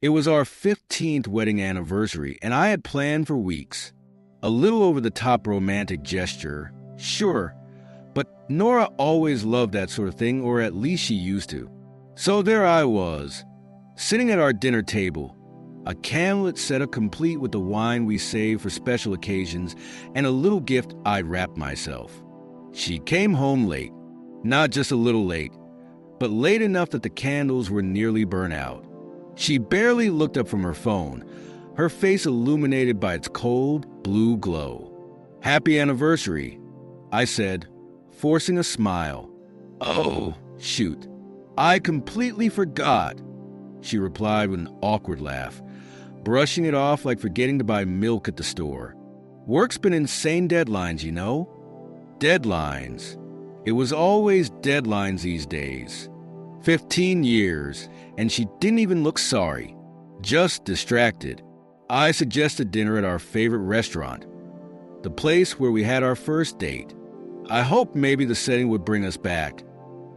It was our 15th wedding anniversary, and I had planned for weeks. A little over-the-top romantic gesture, sure, but Nora always loved that sort of thing, or at least she used to. So there I was, sitting at our dinner table, a candlelit setup complete with the wine we saved for special occasions and a little gift I'd wrapped myself. She came home late, not just a little late, but late enough that the candles were nearly burnt out. She barely looked up from her phone, her face illuminated by its cold, blue glow. "Happy anniversary," I said, forcing a smile. "Oh, shoot. I completely forgot," she replied with an awkward laugh, brushing it off like forgetting to buy milk at the store. "Work's been insane deadlines, you know." Deadlines. It was always deadlines these days. 15 years, and she didn't even look sorry, just distracted. I suggested dinner at our favorite restaurant, the place where we had our first date. I hoped maybe the setting would bring us back,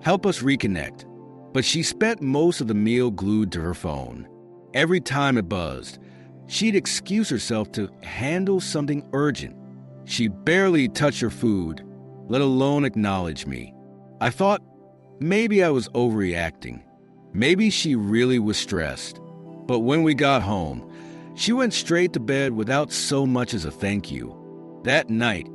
help us reconnect. But she spent most of the meal glued to her phone. Every time it buzzed, she'd excuse herself to handle something urgent. She barely touched her food, let alone acknowledge me. I thought maybe I was overreacting. Maybe she really was stressed. But when we got home, she went straight to bed without so much as a thank you. That night,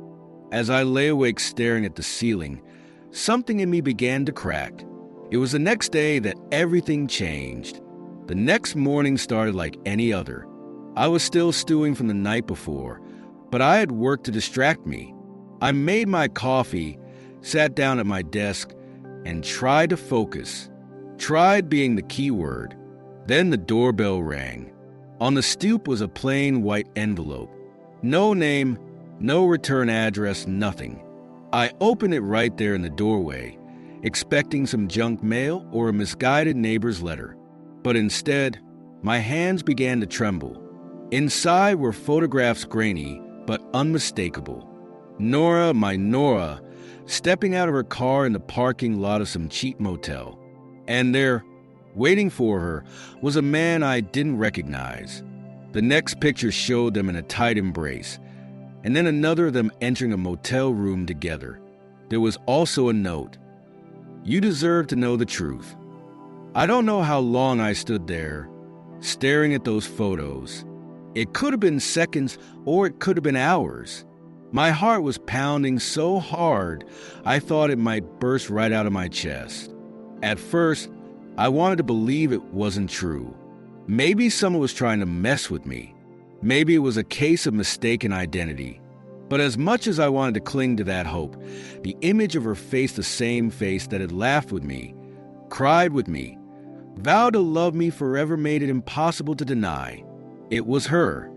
as I lay awake staring at the ceiling, something in me began to crack. It was the next day that everything changed. The next morning started like any other. I was still stewing from the night before, but I had work to distract me. I made my coffee, sat down at my desk, and tried to focus. Tried being the key word. Then the doorbell rang. On the stoop was a plain white envelope. No name, no return address, nothing. I opened it right there in the doorway, expecting some junk mail or a misguided neighbor's letter. But instead, my hands began to tremble. Inside were photographs grainy, but unmistakable. Nora, my Nora, stepping out of her car in the parking lot of some cheap motel. And there, waiting for her, was a man I didn't recognize. The next picture showed them in a tight embrace, and then another of them entering a motel room together. There was also a note. "You deserve to know the truth." I don't know how long I stood there, staring at those photos. It could have been seconds, or it could have been hours. My heart was pounding so hard, I thought it might burst right out of my chest. At first, I wanted to believe it wasn't true. Maybe someone was trying to mess with me. Maybe it was a case of mistaken identity. But as much as I wanted to cling to that hope, the image of her face, the same face that had laughed with me, cried with me, vowed to love me forever, made it impossible to deny. It was her.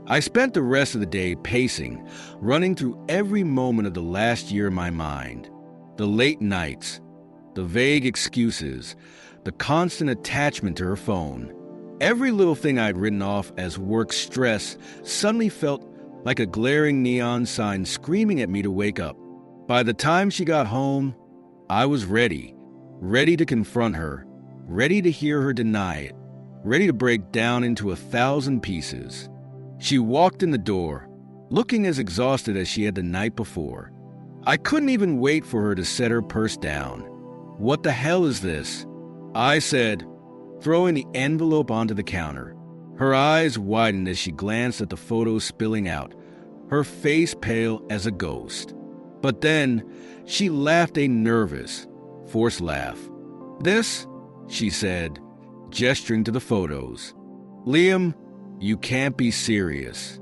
I spent the rest of the day pacing, running through every moment of the last year in my mind. The late nights, the vague excuses, the constant attachment to her phone. Every little thing I'd written off as work stress suddenly felt like a glaring neon sign screaming at me to wake up. By the time she got home, I was ready to confront her, ready to hear her deny it, ready to break down into 1,000 pieces. She walked in the door, looking as exhausted as she had the night before. I couldn't even wait for her to set her purse down. "What the hell is this?" I said, throwing the envelope onto the counter. Her eyes widened as she glanced at the photos spilling out, her face pale as a ghost. But then she laughed a nervous, forced laugh. "This," she said, gesturing to the photos. "Liam, you can't be serious.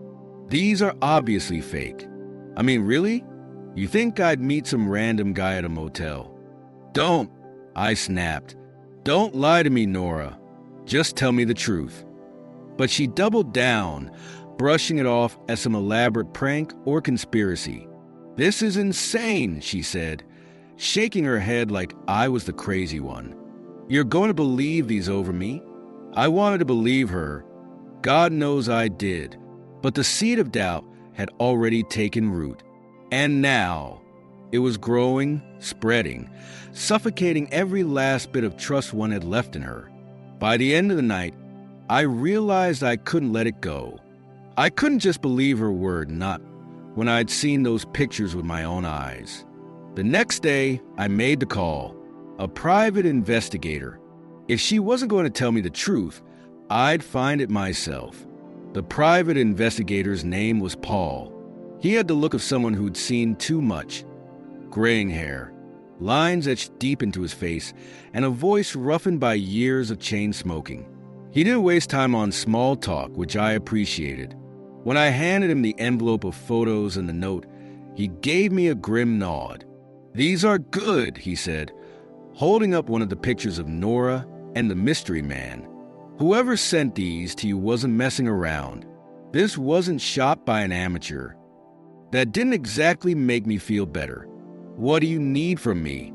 These are obviously fake. I mean, really? You think I'd meet some random guy at a motel?" "Don't," I snapped. "Don't lie to me, Nora. Just tell me the truth." But she doubled down, brushing it off as some elaborate prank or conspiracy. "This is insane," she said, shaking her head like I was the crazy one. "You're going to believe these over me?" I wanted to believe her. God knows I did. But the seed of doubt had already taken root. And now, it was growing, spreading, suffocating every last bit of trust one had left in her. By the end of the night, I realized I couldn't let it go. I couldn't just believe her word, not when I'd seen those pictures with my own eyes. The next day, I made the call. A private investigator. If she wasn't going to tell me the truth, I'd find it myself. The private investigator's name was Paul. He had the look of someone who'd seen too much. Graying hair, lines etched deep into his face, and a voice roughened by years of chain smoking. He didn't waste time on small talk, which I appreciated. When I handed him the envelope of photos and the note, he gave me a grim nod. "These are good," he said, holding up one of the pictures of Nora and the mystery man. "Whoever sent these to you wasn't messing around. This wasn't shot by an amateur." That didn't exactly make me feel better. "What do you need from me?"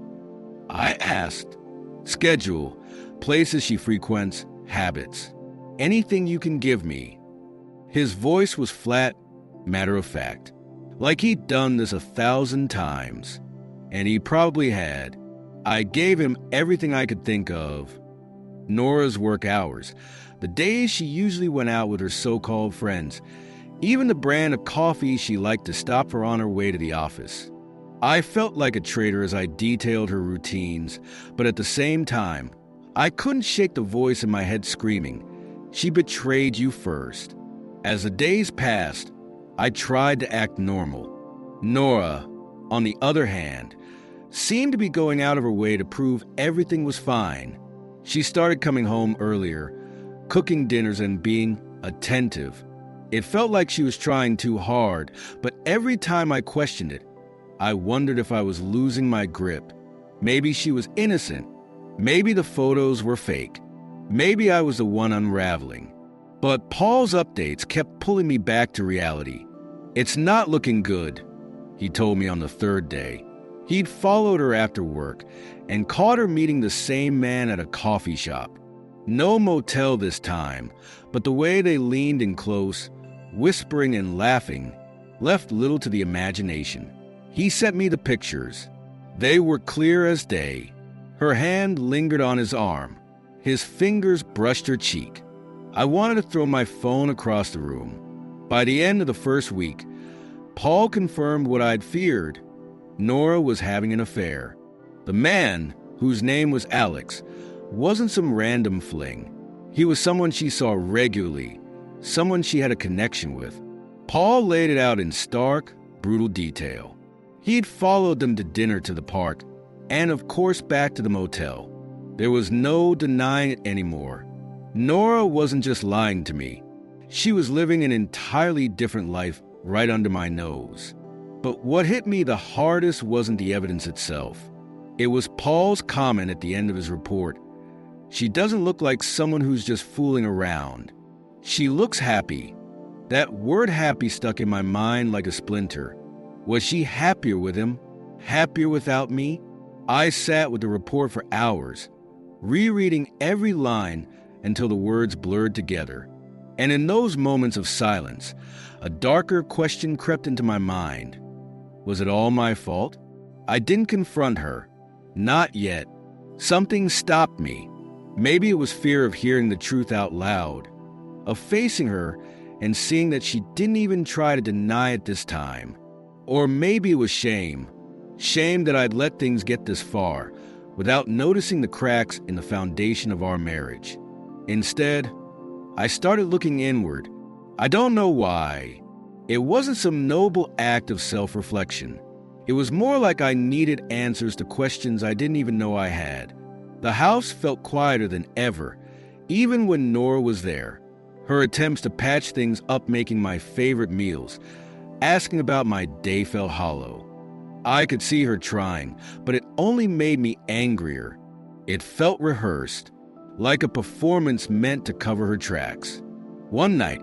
I asked. "Schedule, places she frequents, habits. Anything you can give me." His voice was flat, matter of fact, like he'd done this 1,000 times. And he probably had. I gave him everything I could think of. Nora's work hours, the days she usually went out with her so-called friends, even the brand of coffee she liked to stop for on her way to the office. I felt like a traitor as I detailed her routines, but at the same time, I couldn't shake the voice in my head screaming, "She betrayed you first." As the days passed, I tried to act normal. Nora, on the other hand, seemed to be going out of her way to prove everything was fine. She started coming home earlier, cooking dinners and being attentive. It felt like she was trying too hard, but every time I questioned it, I wondered if I was losing my grip. Maybe she was innocent. Maybe the photos were fake. Maybe I was the one unraveling. But Paul's updates kept pulling me back to reality. "It's not looking good," he told me on the third day. He'd followed her after work and caught her meeting the same man at a coffee shop. No motel this time, but the way they leaned in close, whispering and laughing, left little to the imagination. He sent me the pictures. They were clear as day. Her hand lingered on his arm. His fingers brushed her cheek. I wanted to throw my phone across the room. By the end of the first week, Paul confirmed what I'd feared. Nora was having an affair. The man, whose name was Alex, wasn't some random fling. He was someone she saw regularly, someone she had a connection with. Paul laid it out in stark, brutal detail. He'd followed them to dinner to the park, and of course back to the motel. There was no denying it anymore. Nora wasn't just lying to me. She was living an entirely different life right under my nose. But what hit me the hardest wasn't the evidence itself. It was Paul's comment at the end of his report. "She doesn't look like someone who's just fooling around. She looks happy." That word happy stuck in my mind like a splinter. Was she happier with him? Happier without me? I sat with the report for hours, rereading every line until the words blurred together. And in those moments of silence, a darker question crept into my mind. Was it all my fault? I didn't confront her. Not yet. Something stopped me. Maybe it was fear of hearing the truth out loud, of facing her and seeing that she didn't even try to deny it this time. Or maybe it was shame. Shame that I'd let things get this far without noticing the cracks in the foundation of our marriage. Instead, I started looking inward. I don't know why. It wasn't some noble act of self-reflection. It was more like I needed answers to questions I didn't even know I had. The house felt quieter than ever, even when Nora was there. Her attempts to patch things up making my favorite meals, asking about my day felt hollow. I could see her trying, but it only made me angrier. It felt rehearsed, like a performance meant to cover her tracks. One night,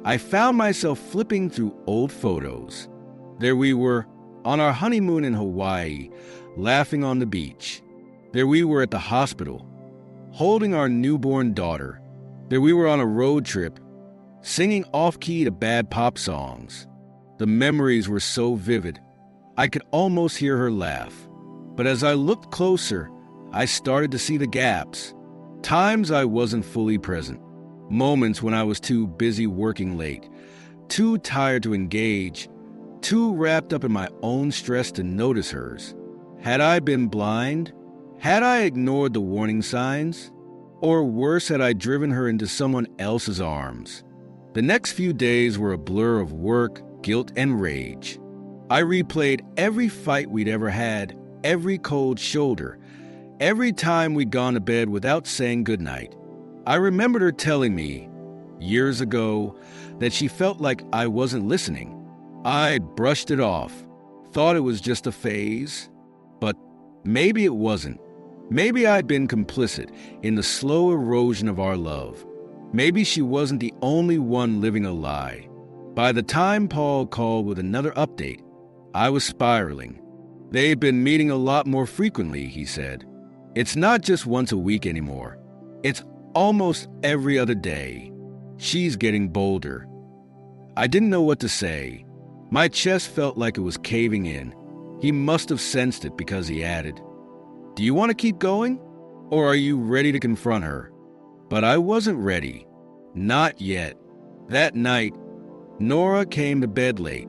I found myself flipping through old photos. There we were, on our honeymoon in Hawaii, laughing on the beach. There we were at the hospital, holding our newborn daughter. There we were on a road trip, singing off-key to bad pop songs. The memories were so vivid, I could almost hear her laugh. But as I looked closer, I started to see the gaps. Times I wasn't fully present. Moments when I was too busy working late, too tired to engage, too wrapped up in my own stress to notice hers. Had I been blind? Had I ignored the warning signs? Or worse, had I driven her into someone else's arms? The next few days were a blur of work, guilt, and rage. I replayed every fight we'd ever had, every cold shoulder, every time we'd gone to bed without saying goodnight. I remembered her telling me, years ago, that she felt like I wasn't listening. I'd brushed it off, thought it was just a phase, but maybe it wasn't. Maybe I'd been complicit in the slow erosion of our love. Maybe she wasn't the only one living a lie. By the time Paul called with another update, I was spiraling. They've been meeting a lot more frequently, he said. It's not just once a week anymore. It's almost every other day. She's getting bolder. I didn't know what to say. My chest felt like it was caving in. He must have sensed it because he added, "Do you want to keep going? Or are you ready to confront her?" But I wasn't ready. Not yet. That night, Nora came to bed late.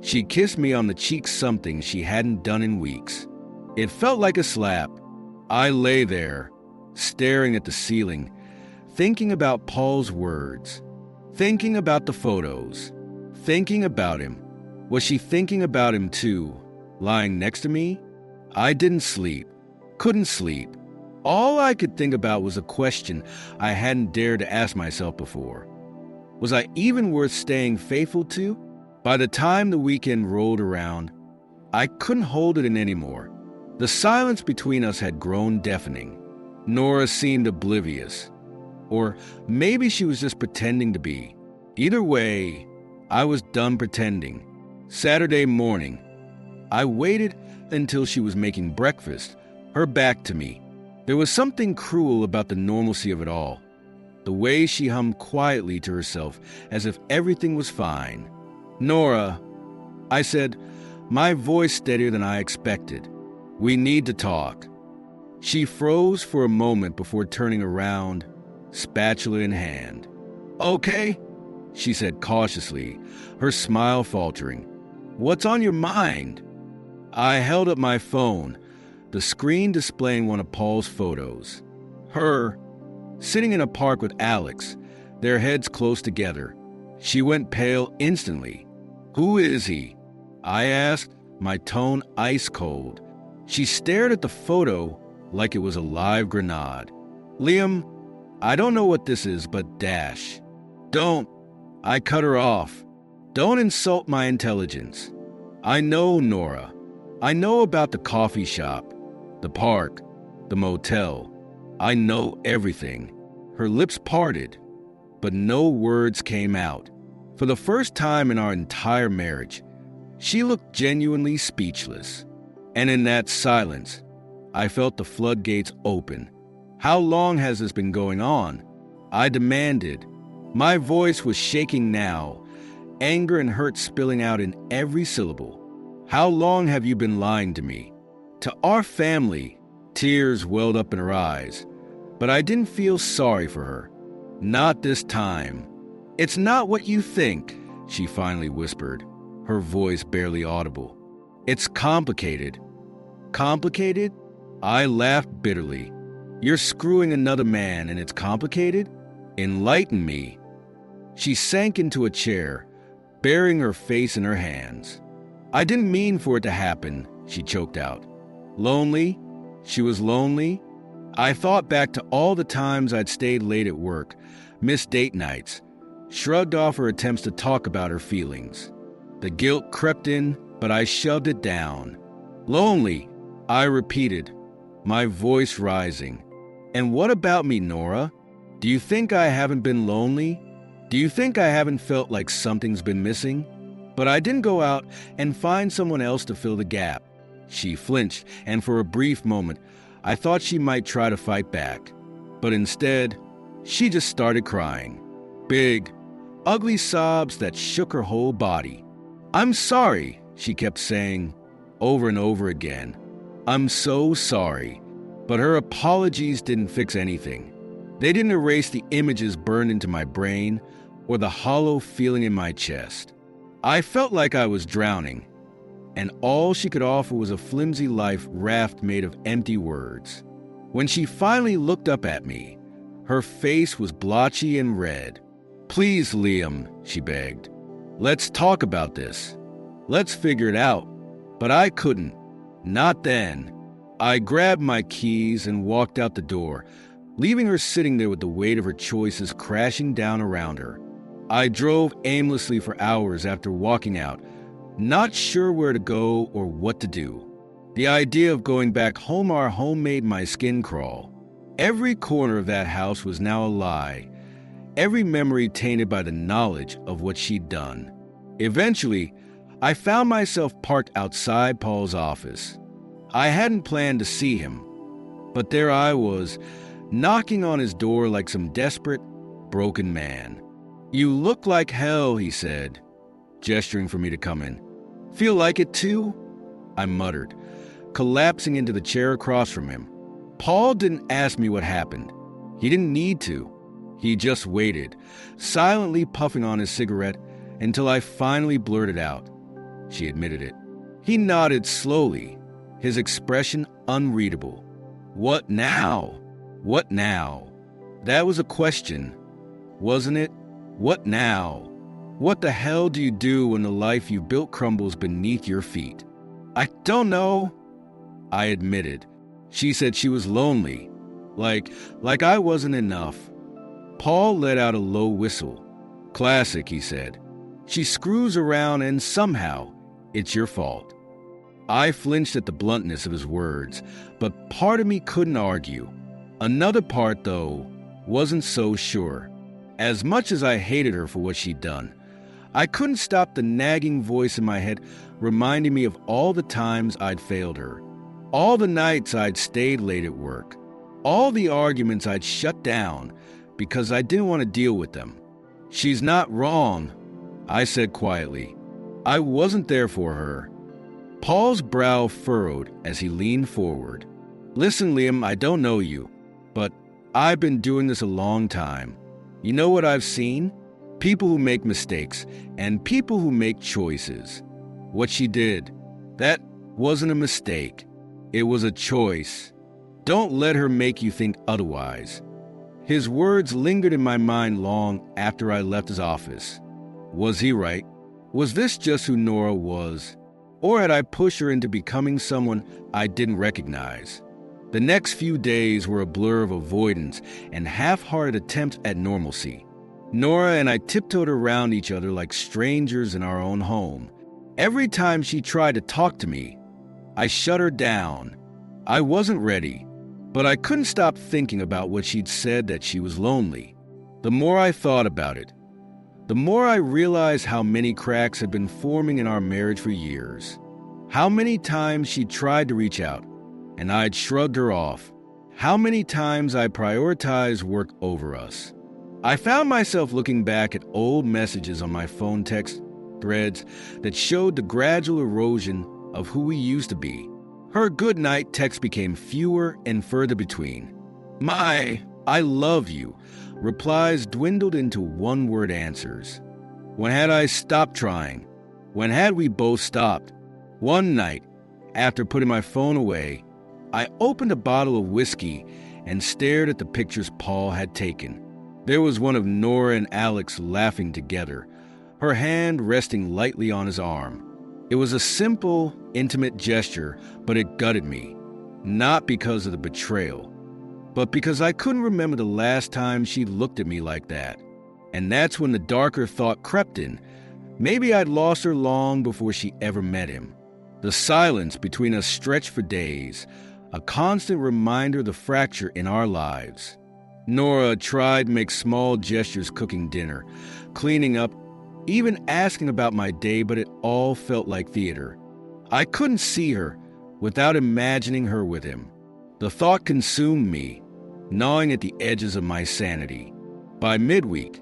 She kissed me on the cheek, something she hadn't done in weeks. It felt like a slap. I lay there, staring at the ceiling, thinking about Paul's words, thinking about the photos, thinking about him. Was she thinking about him too, lying next to me? I didn't sleep, couldn't sleep. All I could think about was a question I hadn't dared to ask myself before. Was I even worth staying faithful to? By the time the weekend rolled around, I couldn't hold it in anymore. The silence between us had grown deafening. Nora seemed oblivious. Or maybe she was just pretending to be. Either way, I was done pretending. Saturday morning, I waited until she was making breakfast, her back to me. There was something cruel about the normalcy of it all. The way she hummed quietly to herself as if everything was fine. "Nora," I said, my voice steadier than I expected. "We need to talk." She froze for a moment before turning around, spatula in hand. "Okay," she said cautiously, her smile faltering. "What's on your mind?" I held up my phone, the screen displaying one of Paul's photos. Her, sitting in a park with Alex, their heads close together. She went pale instantly. "Who is he?" I asked, my tone ice cold. She stared at the photo like it was a live grenade. "Liam, I don't know what this is, but dash. Don't." I cut her off. "Don't insult my intelligence. I know Nora. I know about the coffee shop, the park, the motel. I know everything." Her lips parted, but no words came out. For the first time in our entire marriage, she looked genuinely speechless. And in that silence, I felt the floodgates open. "How long has this been going on?" I demanded. My voice was shaking now, anger and hurt spilling out in every syllable. "How long have you been lying to me? To our family?" Tears welled up in her eyes, but I didn't feel sorry for her. Not this time. "It's not what you think," she finally whispered, her voice barely audible. "It's complicated." "Complicated?" I laughed bitterly. "You're screwing another man and it's complicated? Enlighten me." She sank into a chair, burying her face in her hands. "I didn't mean for it to happen," she choked out. "Lonely?" She was lonely? I thought back to all the times I'd stayed late at work, missed date nights, shrugged off her attempts to talk about her feelings. The guilt crept in, but I shoved it down. "Lonely," I repeated, my voice rising. "And what about me, Nora? Do you think I haven't been lonely? Do you think I haven't felt like something's been missing? But I didn't go out and find someone else to fill the gap." She flinched, and for a brief moment, I thought she might try to fight back. But instead, she just started crying. Big, ugly sobs that shook her whole body. "I'm sorry," she kept saying, over and over again. "I'm so sorry." But her apologies didn't fix anything. They didn't erase the images burned into my brain or the hollow feeling in my chest. I felt like I was drowning, and all she could offer was a flimsy life raft made of empty words. When she finally looked up at me, her face was blotchy and red. "Please, Liam," she begged. "Let's talk about this. Let's figure it out." But I couldn't. Not then. I grabbed my keys and walked out the door, leaving her sitting there with the weight of her choices crashing down around her. I drove aimlessly for hours after walking out, not sure where to go or what to do. The idea of going back home our home made my skin crawl. Every corner of that house was now a lie, every memory tainted by the knowledge of what she'd done. Eventually, I found myself parked outside Paul's office. I hadn't planned to see him, but there I was, knocking on his door like some desperate, broken man. "You look like hell," he said, gesturing for me to come in. "Feel like it too?" I muttered, collapsing into the chair across from him. Paul didn't ask me what happened. He didn't need to. He just waited, silently puffing on his cigarette until I finally blurted out. She admitted it. He nodded slowly, his expression unreadable. "What now? What now?" That was a question, wasn't it? What now? What the hell do you do when the life you built crumbles beneath your feet? "I don't know," I admitted. She said she was lonely, like I wasn't enough. Paul let out a low whistle. "Classic," he said. "She screws around and somehow it's your fault." I flinched at the bluntness of his words, but part of me couldn't argue. Another part, though, wasn't so sure. As much as I hated her for what she'd done, I couldn't stop the nagging voice in my head reminding me of all the times I'd failed her, all the nights I'd stayed late at work, all the arguments I'd shut down because I didn't want to deal with them. "She's not wrong," I said quietly. "I wasn't there for her." Paul's brow furrowed as he leaned forward. "Listen, Liam, I don't know you, but I've been doing this a long time. You know what I've seen? People who make mistakes and people who make choices. What she did, that wasn't a mistake. It was a choice. Don't let her make you think otherwise." His words lingered in my mind long after I left his office. Was he right? Was this just who Nora was? Or had I pushed her into becoming someone I didn't recognize? The next few days were a blur of avoidance and half-hearted attempts at normalcy. Nora and I tiptoed around each other like strangers in our own home. Every time she tried to talk to me, I shut her down. I wasn't ready, but I couldn't stop thinking about what she'd said, that she was lonely. The more I thought about it, the more I realized how many cracks had been forming in our marriage for years. How many times she'd tried to reach out, and I'd shrugged her off. How many times I prioritized work over us. I found myself looking back at old messages on my phone text threads that showed the gradual erosion of who we used to be. Her goodnight texts became fewer and further between. My "I love you" replies dwindled into one-word answers. When had I stopped trying? When had we both stopped? One night, after putting my phone away, I opened a bottle of whiskey and stared at the pictures Paul had taken. There was one of Nora and Alex laughing together, her hand resting lightly on his arm. It was a simple, intimate gesture, but it gutted me. Not because of the betrayal, but because I couldn't remember the last time she looked at me like that. And that's when the darker thought crept in. Maybe I'd lost her long before she ever met him. The silence between us stretched for days, a constant reminder of the fracture in our lives. Nora tried to make small gestures, cooking dinner, cleaning up, even asking about my day, but it all felt like theater. I couldn't see her without imagining her with him. The thought consumed me, gnawing at the edges of my sanity. By midweek,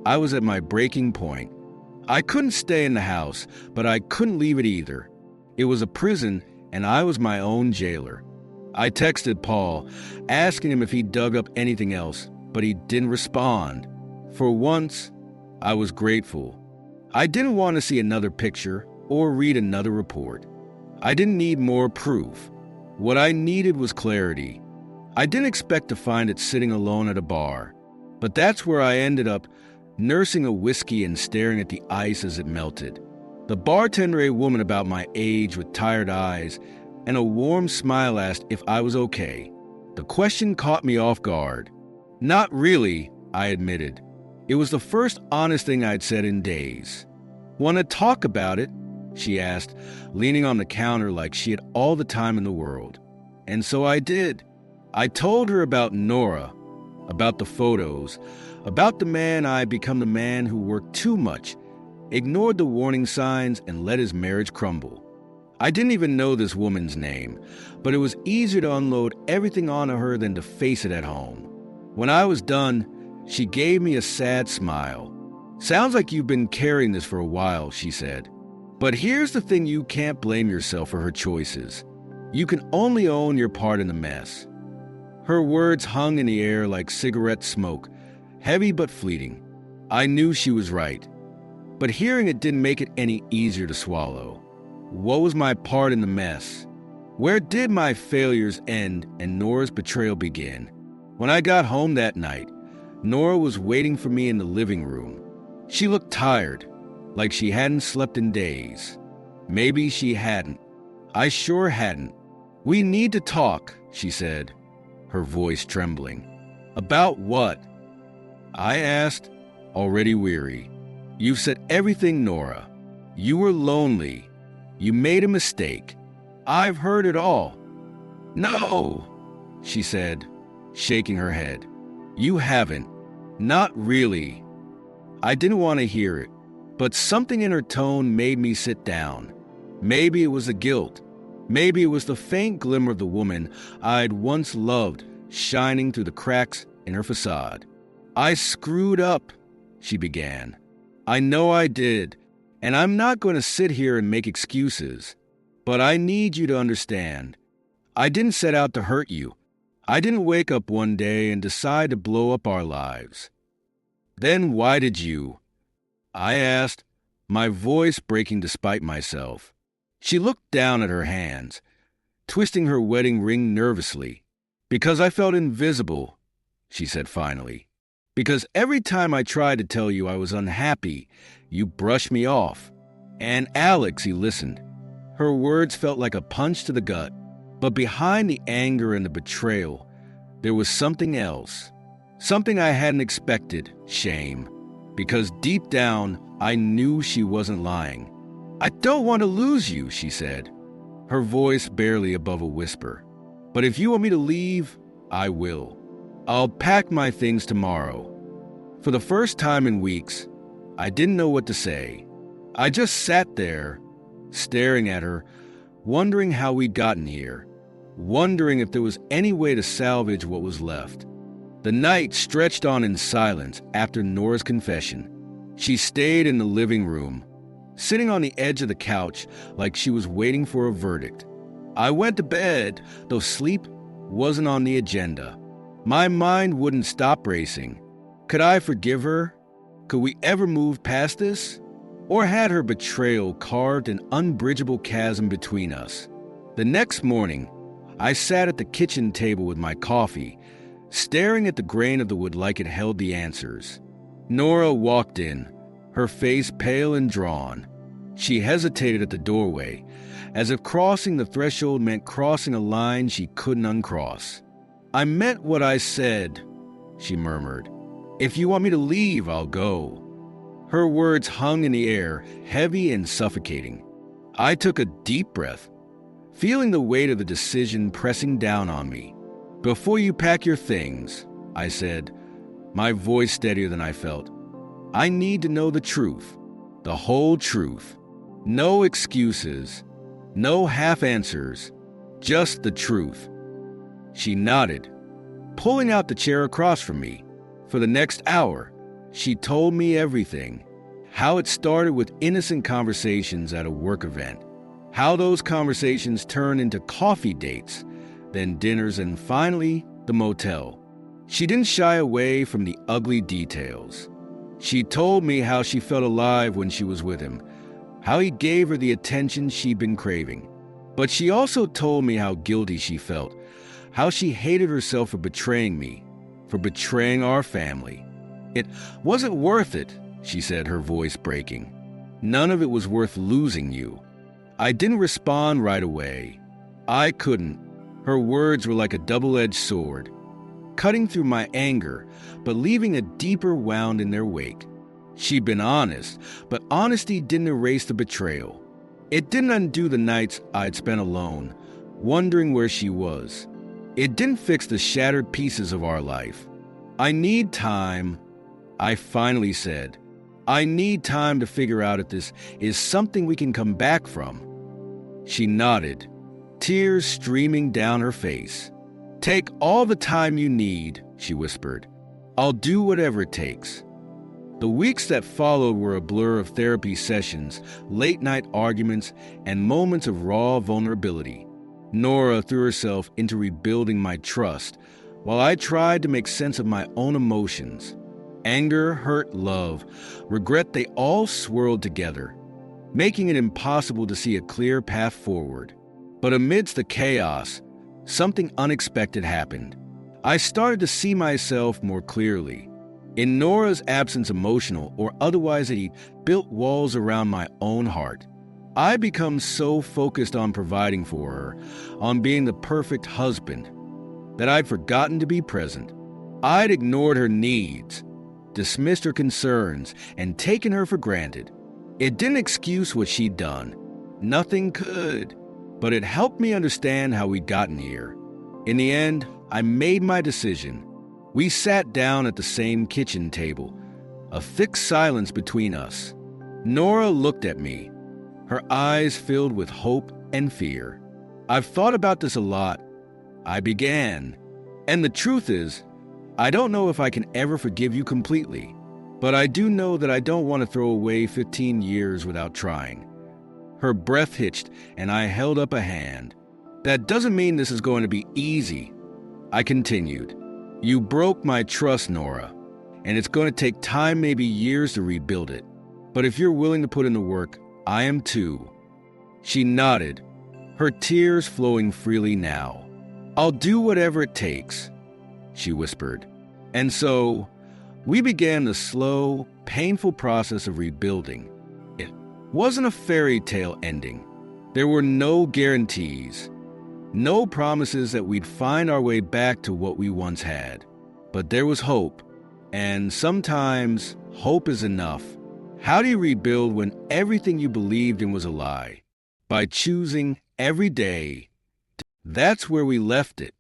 I was at my breaking point. I couldn't stay in the house, but I couldn't leave it either. It was a prison, and I was my own jailer. I texted Paul, asking him if he dug up anything else, but he didn't respond. For once, I was grateful. I didn't want to see another picture or read another report. I didn't need more proof. What I needed was clarity. I didn't expect to find it sitting alone at a bar, but that's where I ended up, nursing a whiskey and staring at the ice as it melted. The bartender, a woman about my age with tired eyes and a warm smile, asked if I was okay. The question caught me off guard. Not really, I admitted. It was the first honest thing I'd said in days. Want to talk about it? She asked, leaning on the counter like she had all the time in the world. And so I did. I told her about Nora, about the photos, about the man I'd become, the man who worked too much, ignored the warning signs, and let his marriage crumble. I didn't even know this woman's name, but it was easier to unload everything onto her than to face it at home. When I was done, she gave me a sad smile. Sounds like you've been carrying this for a while, she said. But here's the thing, you can't blame yourself for her choices. You can only own your part in the mess. Her words hung in the air like cigarette smoke, heavy but fleeting. I knew she was right, but hearing it didn't make it any easier to swallow. What was my part in the mess? Where did my failures end and Nora's betrayal begin? When I got home that night, Nora was waiting for me in the living room. She looked tired, like she hadn't slept in days. Maybe she hadn't. I sure hadn't. We need to talk, she said, her voice trembling. About what? I asked, already weary. You've said everything, Nora. You were lonely. You made a mistake. I've heard it all. No, she said, shaking her head. You haven't. Not really. I didn't want to hear it, but something in her tone made me sit down. Maybe it was the guilt. Maybe it was the faint glimmer of the woman I'd once loved shining through the cracks in her facade. I screwed up, she began. I know I did, and I'm not going to sit here and make excuses. But I need you to understand. I didn't set out to hurt you. I didn't wake up one day and decide to blow up our lives. Then why did you? I asked, my voice breaking despite myself. She looked down at her hands, twisting her wedding ring nervously. Because I felt invisible, she said finally. Because every time I tried to tell you I was unhappy, you brushed me off. And Alex, he listened. Her words felt like a punch to the gut. But behind the anger and the betrayal, there was something else. Something I hadn't expected, shame. Because deep down, I knew she wasn't lying. I don't want to lose you, she said, her voice barely above a whisper. But if you want me to leave, I will. I'll pack my things tomorrow. For the first time in weeks, I didn't know what to say. I just sat there, staring at her, wondering how we'd gotten here, wondering if there was any way to salvage what was left. The night stretched on in silence after Nora's confession. She stayed in the living room, sitting on the edge of the couch like she was waiting for a verdict. I went to bed, though sleep wasn't on the agenda. My mind wouldn't stop racing. Could I forgive her? Could we ever move past this? Or had her betrayal carved an unbridgeable chasm between us? The next morning, I sat at the kitchen table with my coffee, staring at the grain of the wood like it held the answers. Nora walked in, her face pale and drawn. She hesitated at the doorway, as if crossing the threshold meant crossing a line she couldn't uncross. I meant what I said, she murmured. If you want me to leave, I'll go. Her words hung in the air, heavy and suffocating. I took a deep breath, feeling the weight of the decision pressing down on me. Before you pack your things, I said, my voice steadier than I felt, I need to know the truth, the whole truth. No excuses, no half answers, just the truth. She nodded, pulling out the chair across from me. For the next hour, she told me everything. How it started with innocent conversations at a work event. How those conversations turned into coffee dates, then dinners, and finally, the motel. She didn't shy away from the ugly details. She told me how she felt alive when she was with him, how he gave her the attention she'd been craving. But she also told me how guilty she felt, how she hated herself for betraying me, for betraying our family. It wasn't worth it, she said, her voice breaking. None of it was worth losing you. I didn't respond right away. I couldn't. Her words were like a double-edged sword, cutting through my anger, but leaving a deeper wound in their wake. She'd been honest, but honesty didn't erase the betrayal. It didn't undo the nights I'd spent alone, wondering where she was. It didn't fix the shattered pieces of our life. I need time, I finally said. I need time to figure out if this is something we can come back from. She nodded, tears streaming down her face. Take all the time you need, she whispered. I'll do whatever it takes. The weeks that followed were a blur of therapy sessions, late-night arguments, and moments of raw vulnerability. Nora threw herself into rebuilding my trust, while I tried to make sense of my own emotions. Anger, hurt, love, regret, they all swirled together, making it impossible to see a clear path forward. But amidst the chaos, something unexpected happened. I started to see myself more clearly. In Nora's absence, emotional or otherwise, he built walls around my own heart. I become so focused on providing for her, on being the perfect husband, that I'd forgotten to be present. I'd ignored her needs, dismissed her concerns, and taken her for granted. It didn't excuse what she'd done. Nothing could. But it helped me understand how we'd gotten here. In the end, I made my decision. We sat down at the same kitchen table, a thick silence between us. Nora looked at me, her eyes filled with hope and fear. I've thought about this a lot, I began. And the truth is, I don't know if I can ever forgive you completely, but I do know that I don't want to throw away 15 years without trying. Her breath hitched, and I held up a hand. That doesn't mean this is going to be easy, I continued. You broke my trust, Nora, and it's going to take time, maybe years, to rebuild it. But if you're willing to put in the work, I am too. She nodded, her tears flowing freely now. I'll do whatever it takes, she whispered. And so, we began the slow, painful process of rebuilding. It wasn't a fairy tale ending. There were no guarantees, no promises that we'd find our way back to what we once had. But there was hope, and sometimes hope is enough. How do you rebuild when everything you believed in was a lie? By choosing every day. That's where we left it.